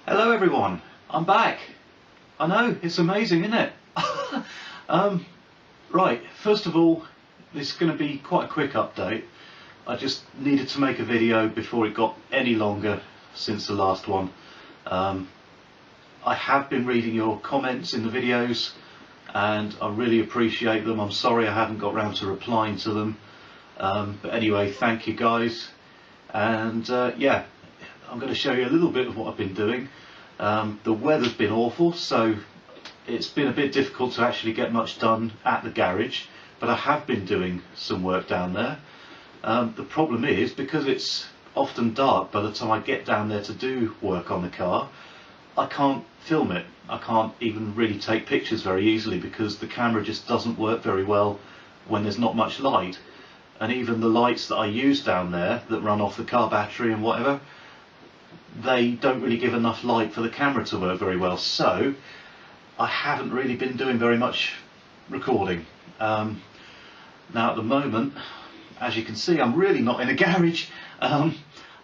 Hello everyone, I'm back. I know, it's amazing, isn't it? Right, first of all, this is going to be quite a quick update. I just needed to make a video before it got any longer since the last one. I have been reading your comments in the videos and I really appreciate them. I'm sorry I haven't got round to replying to them. But anyway, thank you guys. And yeah, I'm going to show you a little bit of what I've been doing. The weather's been awful, so it's been a bit difficult to actually get much done at the garage, but I have been doing some work down there. The problem is, because it's often dark by the time I get down there to do work on the car, I can't film it. I can't even really take pictures very easily because the camera just doesn't work very well when there's not much light. And even the lights that I use down there that run off the car battery and whatever, they don't really give enough light for the camera to work very well. So I haven't really been doing very much recording. Now at the moment, as you can see, I'm really not in a garage. I'm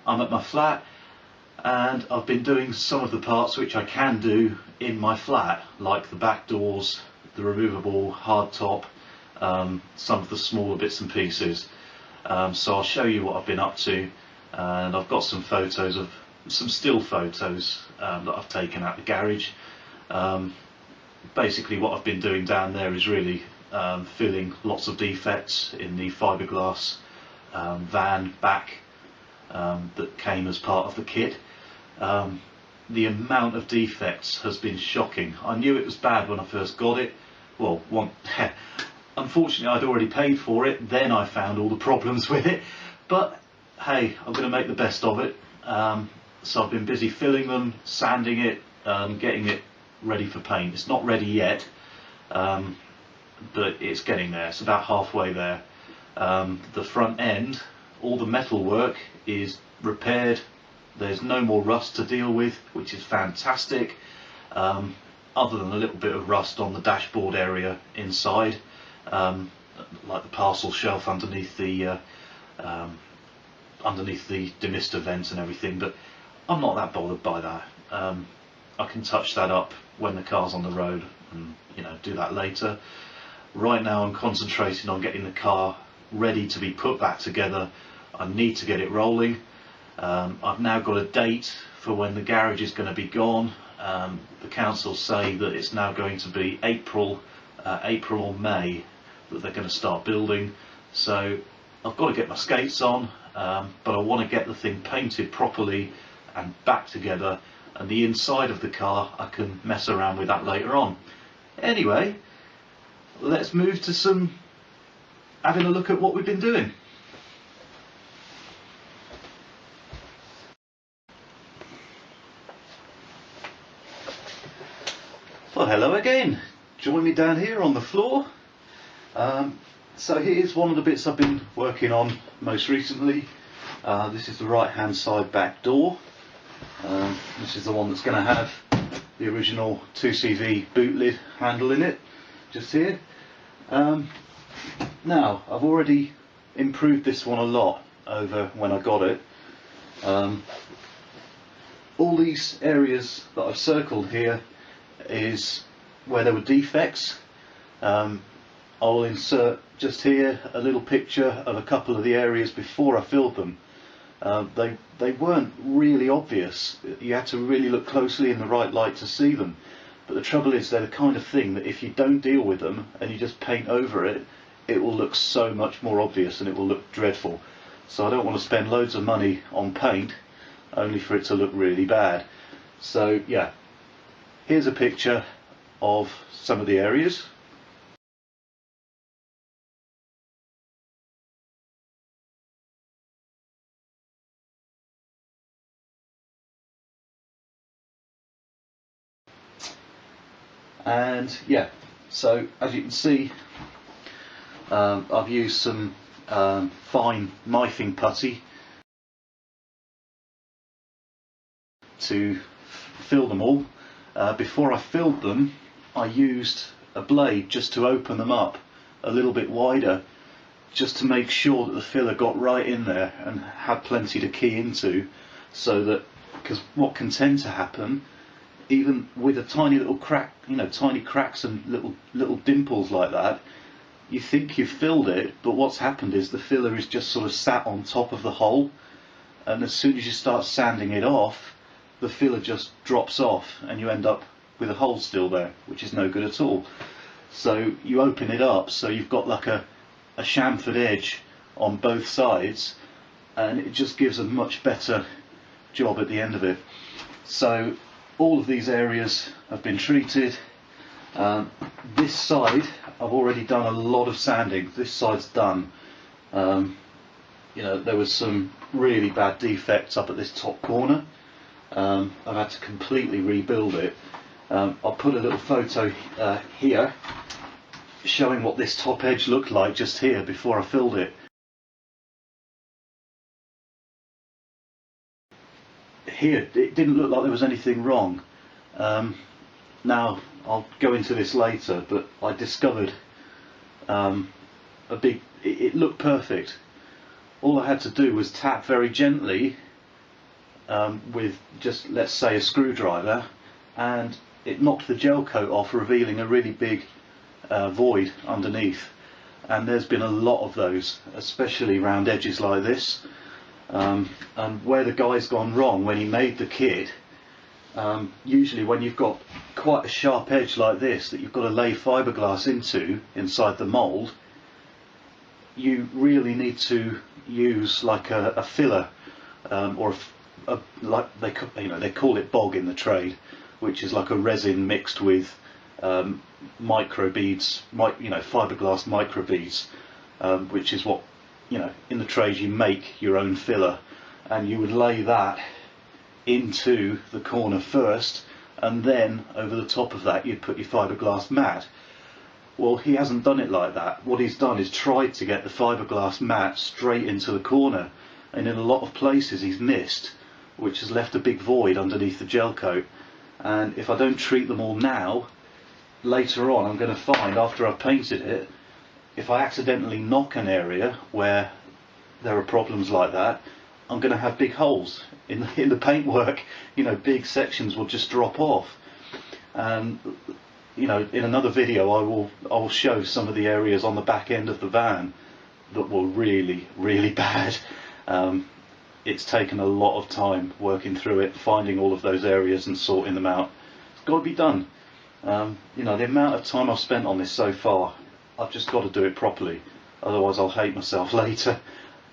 at my flat and I've been doing some of the parts which I can do in my flat, like the back doors, the removable hardtop, some of the smaller bits and pieces. So I'll show you what I've been up to, and I've got some photos of some still photos that I've taken at the garage. Basically what I've been doing down there is really filling lots of defects in the fiberglass van back that came as part of the kit. The amount of defects has been shocking. I knew it was bad when I first got it. Well, unfortunately I'd already paid for it, then I found all the problems with it, but hey, I'm going to make the best of it. So I've been busy filling them, sanding it, getting it ready for paint. It's not ready yet, but it's getting there. It's about halfway there. The front end, all the metal work is repaired. There's no more rust to deal with, which is fantastic, other than a little bit of rust on the dashboard area inside, like the parcel shelf underneath the demister vent and everything, but I'm not that bothered by that. I can touch that up when the car's on the road and, you know, do that later. Right now I'm concentrating on getting the car ready to be put back together. I need to get it rolling. I've now got a date for when the garage is going to be gone. The council say that it's now going to be April or May that they're going to start building. So I've got to get my skates on, but I want to get the thing painted properly and back together, and the inside of the car I can mess around with that later on. Anyway, let's move to having a look at what we've been doing. Well, hello again. Join me down here on the floor. So here's one of the bits I've been working on most recently. This is the right hand side back door. This is the one that's going to have the original 2CV boot lid handle in it, just here. Now I've already improved this one a lot over when I got it. All these areas that I've circled here is where there were defects. I'll insert just here a little picture of a couple of the areas before I filled them. They weren't really obvious. You had to really look closely in the right light to see them. But the trouble is, they're the kind of thing that if you don't deal with them and you just paint over it, it will look so much more obvious and it will look dreadful. So I don't want to spend loads of money on paint only for it to look really bad. So yeah, here's a picture of some of the areas. And yeah, so as you can see, I've used some fine knifing putty to fill them all. Before I filled them, I used a blade just to open them up a little bit wider, just to make sure that the filler got right in there and had plenty to key into, so that because what can tend to happen, even with a tiny little crack, you know, tiny cracks and little dimples like that, you think you've filled it, but what's happened is the filler is just sort of sat on top of the hole, and as soon as you start sanding it off, the filler just drops off and you end up with a hole still there, which is no good at all. So you open it up so you've got like a chamfered edge on both sides, and it just gives a much better job at the end of it. So all of these areas have been treated. This side I've already done a lot of sanding. This side's done. You know, there was some really bad defects up at this top corner. I've had to completely rebuild it. I'll put a little photo here showing what this top edge looked like just here before I filled it. Here it didn't look like there was anything wrong. Now I'll go into this later, but I discovered it looked perfect. All I had to do was tap very gently with just, let's say, a screwdriver, and it knocked the gel coat off, revealing a really big void underneath. And there's been a lot of those, especially around edges like this. And where the guy's gone wrong when he made the kit, usually when you've got quite a sharp edge like this that you've got to lay fiberglass into inside the mould, you really need to use like a filler, or like they call it bog in the trade, which is like a resin mixed with microbeads, fiberglass microbeads, which is what, in the trade you make your own filler, and you would lay that into the corner first, and then over the top of that you'd put your fiberglass mat. Well, he hasn't done it like that. What he's done is tried to get the fiberglass mat straight into the corner, and in a lot of places he's missed, which has left a big void underneath the gel coat. And if I don't treat them all now, later on I'm going to find, after I've painted it, if I accidentally knock an area where there are problems like that, I'm going to have big holes in the paintwork. Big sections will just drop off. And in another video I will show some of the areas on the back end of the van that were really, really bad. It's taken a lot of time working through it, finding all of those areas and sorting them out. It's got to be done. The amount of time I've spent on this so far, I've just got to do it properly, otherwise I'll hate myself later.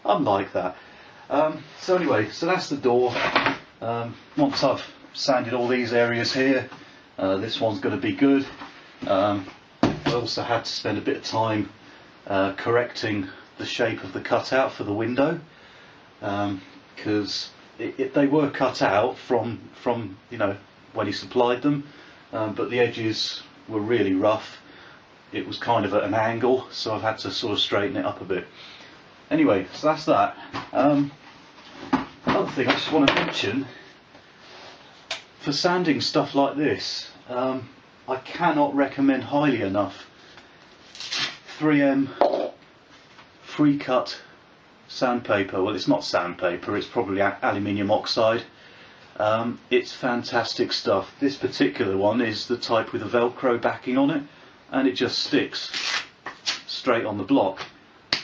I'm like that. So anyway, so that's the door. Once I've sanded all these areas here, this one's going to be good. I also had to spend a bit of time correcting the shape of the cutout for the window, because they were cut out from when he supplied them, but the edges were really rough. It was kind of at an angle, so I've had to sort of straighten it up a bit. Anyway, so that's that. Another thing I just want to mention, for sanding stuff like this, I cannot recommend highly enough 3M free cut sandpaper. Well, it's not sandpaper, it's probably aluminium oxide. It's fantastic stuff. This particular one is the type with a Velcro backing on it, and it just sticks straight on the block.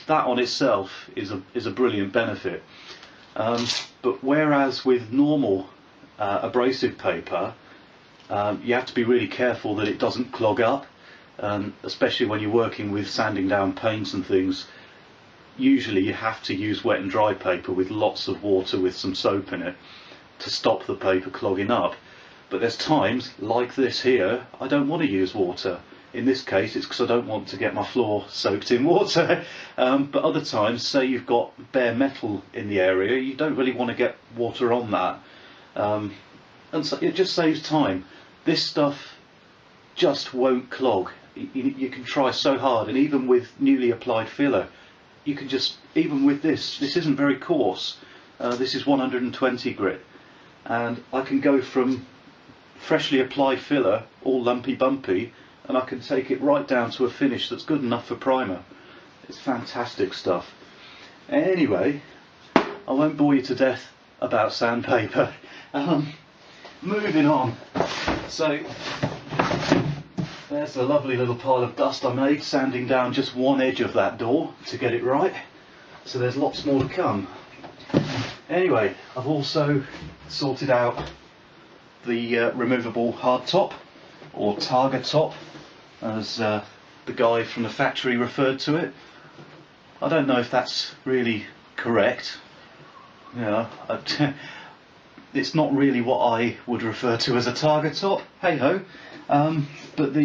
That on itself is a brilliant benefit. But whereas with normal abrasive paper, you have to be really careful that it doesn't clog up, especially when you're working with sanding down paints and things. Usually you have to use wet and dry paper with lots of water with some soap in it to stop the paper clogging up. But there's times, like this here, I don't want to use water. In this case it's because I don't want to get my floor soaked in water. But other times, say you've got bare metal in the area, you don't really want to get water on that. And so it just saves time. This stuff just won't clog. You can try so hard, and even with newly applied filler, you can just, even with this isn't very coarse. This is 120 grit, and I can go from freshly applied filler, all lumpy bumpy, and I can take it right down to a finish that's good enough for primer. It's fantastic stuff. Anyway, I won't bore you to death about sandpaper. Moving on. So there's a lovely little pile of dust I made, sanding down just one edge of that door to get it right. So there's lots more to come. Anyway, I've also sorted out the removable hardtop, or Targa top, as the guy from the factory referred to it. I don't know if that's really correct. It's not really what I would refer to as a Targa top. Hey ho. But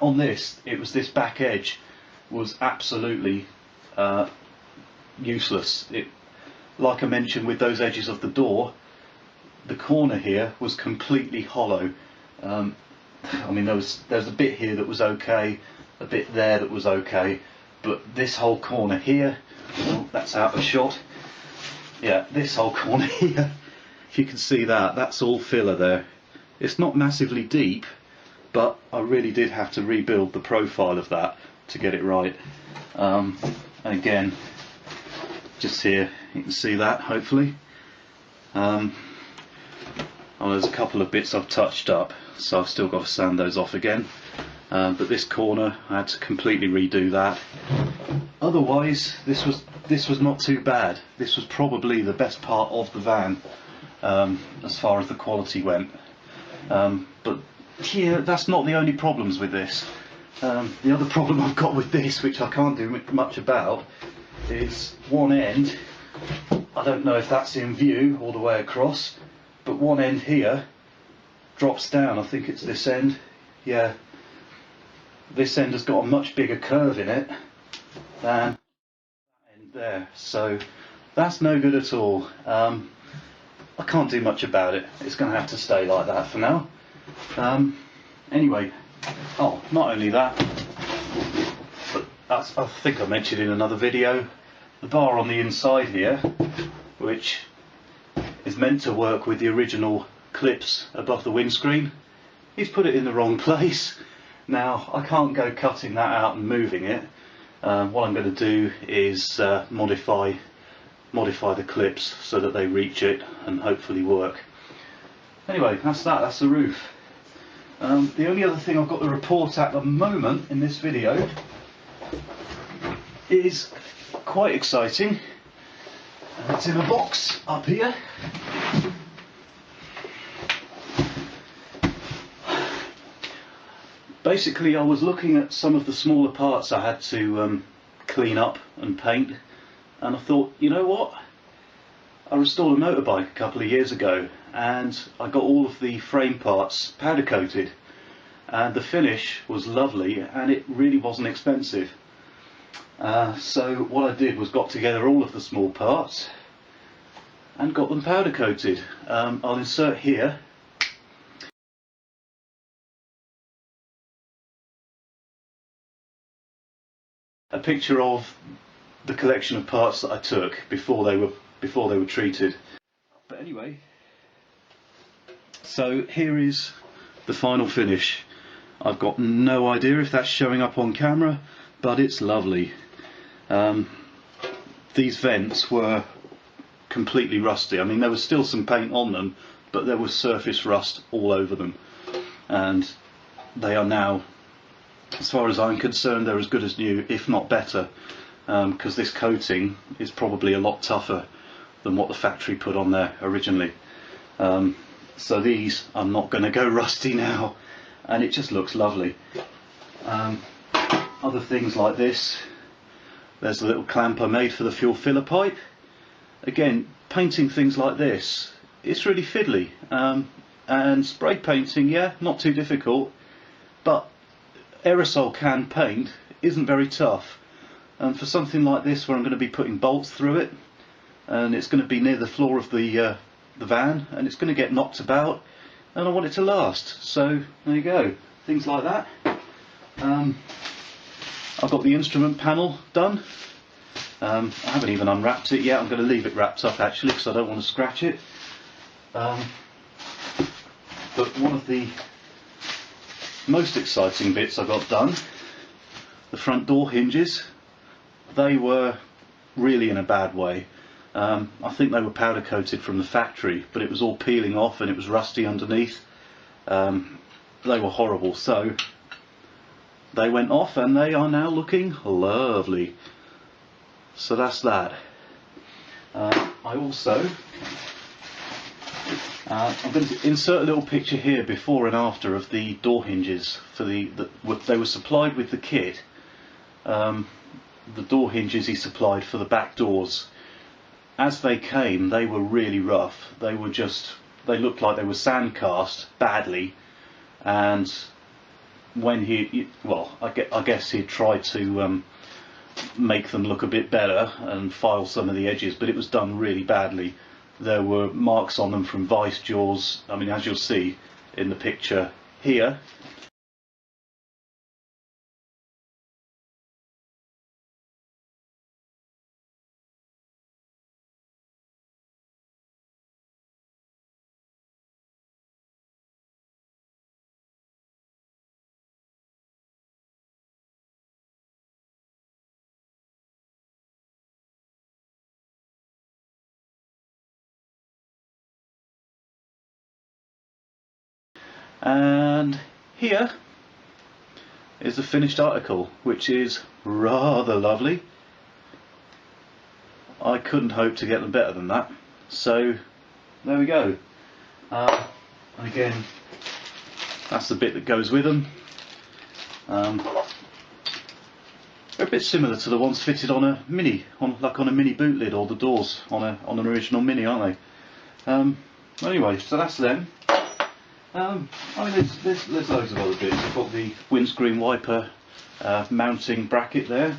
on this, it was this back edge was absolutely useless. Like I mentioned with those edges of the door, the corner here was completely hollow. I mean, there's a bit here that was okay, a bit there that was okay, but this whole corner here, oh, that's out of shot. Yeah, this whole corner here, if you can see that, that's all filler there. It's not massively deep, but I really did have to rebuild the profile of that to get it right. And again, just here you can see that, hopefully. Oh, there's a couple of bits I've touched up, so I've still got to sand those off again. But this corner, I had to completely redo that. Otherwise, this was not too bad. This was probably the best part of the van, as far as the quality went. But yeah, that's not the only problems with this. The other problem I've got with this, which I can't do much about, is one end. I don't know if that's in view all the way across, but one end here drops down. I think it's this end. Yeah, this end has got a much bigger curve in it than that end there, so that's no good at all. I can't do much about it. It's going to have to stay like that for now. Anyway, oh, not only that, but that's, I think I mentioned in another video, the bar on the inside here, which is meant to work with the original clips above the windscreen, he's put it in the wrong place. Now I can't go cutting that out and moving it. What I'm going to do is modify the clips so that they reach it and hopefully work. Anyway, that's the roof. The only other thing I've got to report at the moment in this video is quite exciting. It's in a box up here. Basically, I was looking at some of the smaller parts I had to clean up and paint, and I thought, you know what? I restored a motorbike a couple of years ago, and I got all of the frame parts powder coated, and the finish was lovely, and it really wasn't expensive. So what I did was got together all of the small parts and got them powder coated. I'll insert here a picture of the collection of parts that I took before they were treated. But anyway, so here is the final finish. I've got no idea if that's showing up on camera, but it's lovely. These vents were completely rusty. I mean, there was still some paint on them, but there was surface rust all over them, and they are now, as far as I'm concerned, they're as good as new, if not better, because this coating is probably a lot tougher than what the factory put on there originally. So these are not going to go rusty now, and it just looks lovely. Other things like this, there's a little clamp I made for the fuel filler pipe. Again, painting things like this, it's really fiddly, and spray painting, yeah, not too difficult, but aerosol can paint isn't very tough, and for something like this where I'm going to be putting bolts through it, and it's going to be near the floor of the van, and it's going to get knocked about, and I want it to last. So there you go, things like that. I've got the instrument panel done. I haven't even unwrapped it yet. I'm going to leave it wrapped up actually because I don't want to scratch it. But one of the most exciting bits I got done, the front door hinges. They were really in a bad way. I think they were powder coated from the factory, but it was all peeling off and it was rusty underneath. They were horrible, so they went off and they are now looking lovely. So that's that. I also I'm going to insert a little picture here before and after of the door hinges for they were supplied with the kit. The door hinges he supplied for the back doors. As they came, they were really rough. They looked like they were sand cast badly, and when I guess he'd tried to make them look a bit better and file some of the edges, but it was done really badly. There were marks on them from vice jaws. I mean, as you'll see in the picture here. And here is the finished article, which is rather lovely. I couldn't hope to get them better than that. So there we go. And again, that's the bit that goes with them. They're a bit similar to the ones fitted on a Mini, like on a Mini boot lid, or the doors on an original Mini, aren't they? Anyway, so that's them. I mean, there's loads of other bits. I've got the windscreen wiper mounting bracket there.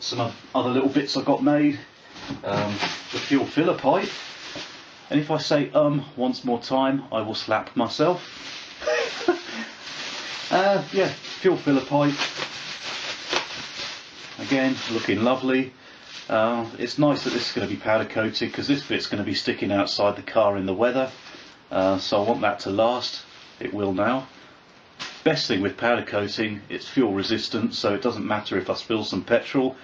Some other little bits I got made. The fuel filler pipe. And if I say once more time, I will slap myself. Yeah, fuel filler pipe. Again, looking lovely. It's nice that this is going to be powder coated, because this bit's going to be sticking outside the car in the weather. So I want that to last. It will now. Best thing with powder coating, it's fuel resistant, so it doesn't matter if I spill some petrol,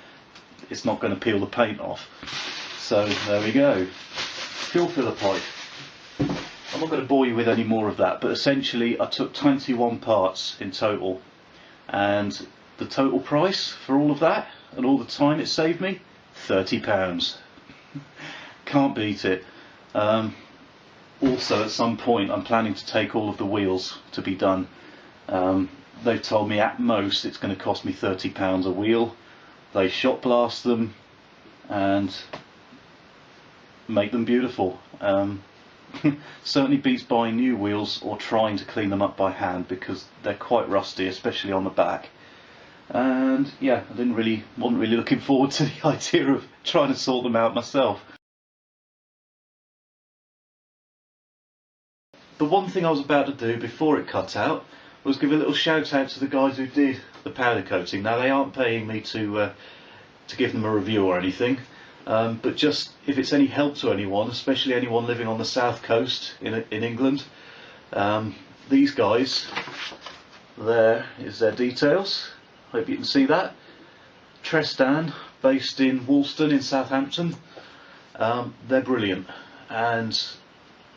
it's not going to peel the paint off. So there we go. Fuel filler pipe. I'm not going to bore you with any more of that, but essentially I took 21 parts in total, and the total price for all of that and all the time it saved me, £30. Can't beat it. Also, at some point I'm planning to take all of the wheels to be done. They've told me at most it's going to cost me £30 a wheel. They shot blast them and make them beautiful. Certainly beats buying new wheels or trying to clean them up by hand, because they're quite rusty, especially on the back. And yeah, I wasn't really looking forward to the idea of trying to sort them out myself. The one thing I was about to do before it cut out was give a little shout out to the guys who did the powder coating. Now, they aren't paying me to give them a review or anything, but just if it's any help to anyone, especially anyone living on the south coast in England, these guys, there is their details. Hope you can see that. Trestan, based in Woolston in Southampton. They're brilliant, and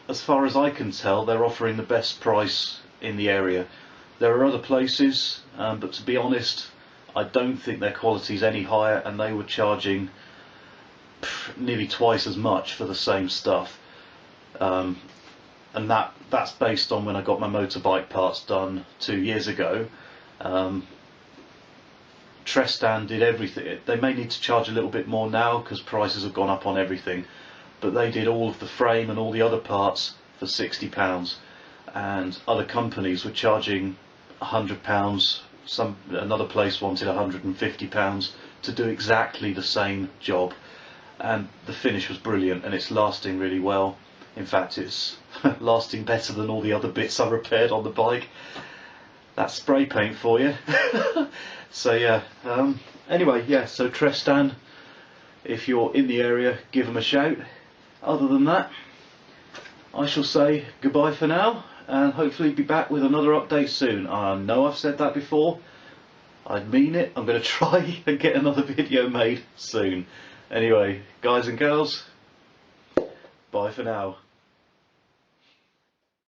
as far as I can tell, they're offering the best price in the area. There are other places, but to be honest, I don't think their quality is any higher, and they were charging nearly twice as much for the same stuff. And that's based on when I got my motorbike parts done 2 years ago. Trestan did everything. They may need to charge a little bit more now because prices have gone up on everything, but they did all of the frame and all the other parts for £60, and other companies were charging £100. Another place wanted £150 to do exactly the same job, and the finish was brilliant, and it's lasting really well. In fact, it's lasting better than all the other bits I repaired on the bike. That's spray paint for you. So yeah, anyway, yeah, so Trestan, if you're in the area, give them a shout. Other than that, I shall say goodbye for now, and hopefully be back with another update soon. I know I've said that before, I mean it. I'm going to try and get another video made soon. Anyway, guys and girls, bye for now.